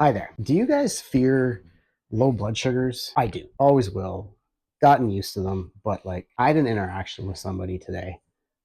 Hi there. Do you guys fear low blood sugars? I do. Always will. Gotten used to them, but like I had an interaction with somebody today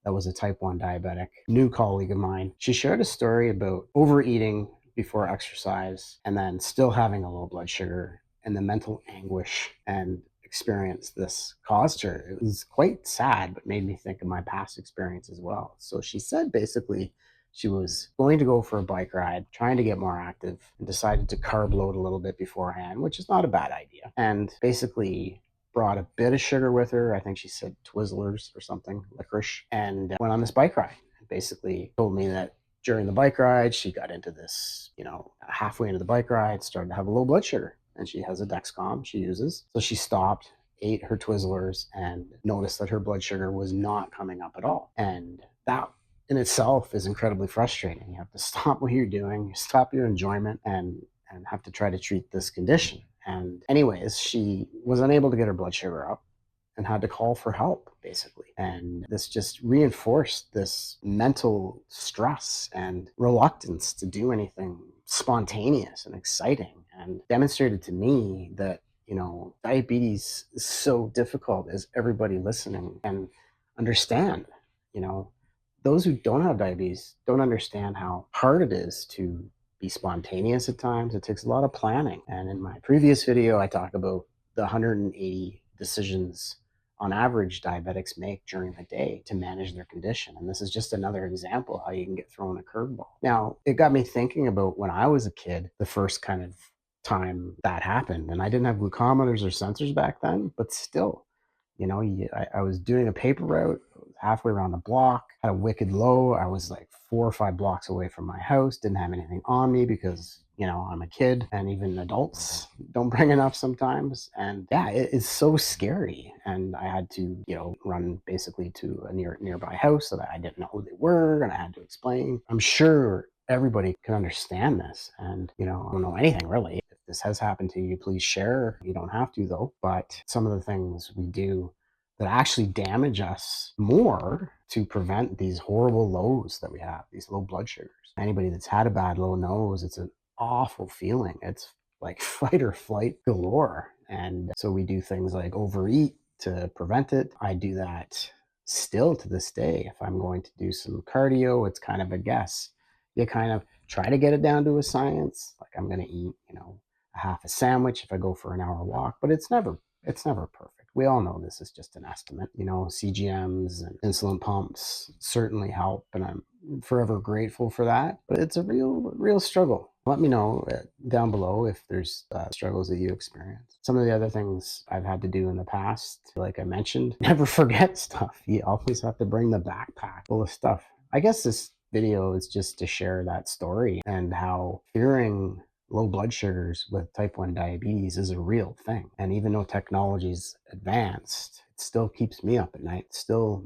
that was a type 1 diabetic, new colleague of mine. She shared a story about overeating before exercise and then still having a low blood sugar and the mental anguish and experience this caused her. It was quite sad, but made me think of my past experience as well. So she said basically she was going to go for a bike ride, trying to get more active, and decided to carb load a little bit beforehand, which is not a bad idea. And basically brought a bit of sugar with her. I think she said Twizzlers or something, licorice, and went on this bike ride. Basically told me that during the bike ride, she got into this, halfway into the bike ride, started to have a low blood sugar. And she has a Dexcom she uses. So she stopped, ate her Twizzlers, and noticed that her blood sugar was not coming up at all. And that in itself is incredibly frustrating. You have to stop what you're doing, stop your enjoyment, and have to try to treat this condition. And anyways, she was unable to get her blood sugar up and had to call for help basically. And this just reinforced this mental stress and reluctance to do anything spontaneous and exciting, and demonstrated to me that diabetes is so difficult, as everybody listening and understand. you know those who don't have diabetes don't understand how hard it is to be spontaneous at times. It takes a lot of planning. And in my previous video, I talk about the 180 decisions on average diabetics make during the day to manage their condition. And this is just another example how you can get thrown a curveball. Now, it got me thinking about when I was a kid, the first kind of time that happened. And I didn't have glucometers or sensors back then, but still, I was doing a paper route, halfway around the block, had a wicked low. I was like 4 or 5 blocks away from my house, didn't have anything on me because, I'm a kid, and even adults don't bring enough sometimes. And yeah, it is so scary. And I had to, run basically to a nearby house so that I didn't know who they were, and I had to explain. I'm sure everybody can understand this. And, I don't know anything really. If this has happened to you, please share. You don't have to though. But some of the things we do that actually damage us more to prevent these horrible lows that we have, these low blood sugars. Anybody that's had a bad low knows it's an awful feeling. It's like fight or flight galore. And so we do things like overeat to prevent it. I do that still to this day. If I'm going to do some cardio, it's kind of a guess. You kind of try to get it down to a science. Like I'm going to eat, a half a sandwich if I go for an hour walk, but it's never perfect. We all know this is just an estimate. CGMs and insulin pumps certainly help, and I'm forever grateful for that. But it's a real struggle. Let me know down below if there's struggles that you experience. Some of the other things I've had to do in the past, like I mentioned, never forget stuff. You always have to bring the backpack full of stuff. I guess this video is just to share that story and how fearing low blood sugars with type 1 diabetes is a real thing. And even though technology's advanced, it still keeps me up at night. It still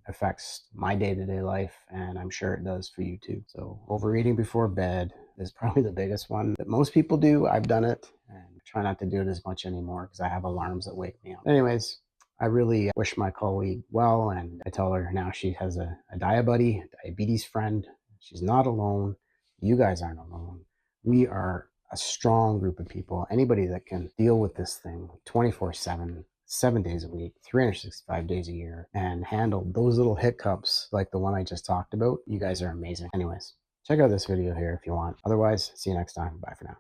affects my day-to-day life, and I'm sure it does for you too. So overeating before bed is probably the biggest one that most people do. I've done it, and I try not to do it as much anymore because I have alarms that wake me up. Anyways, I really wish my colleague well, and I tell her now she has a buddy, a diabetes friend. She's not alone. You guys aren't alone. We are a strong group of people. Anybody that can deal with this thing 24/7, 7 days a week, 365 days a year, and handle those little hiccups like the one I just talked about, you guys are amazing. Anyways, check out this video here if you want. Otherwise, see you next time. Bye for now.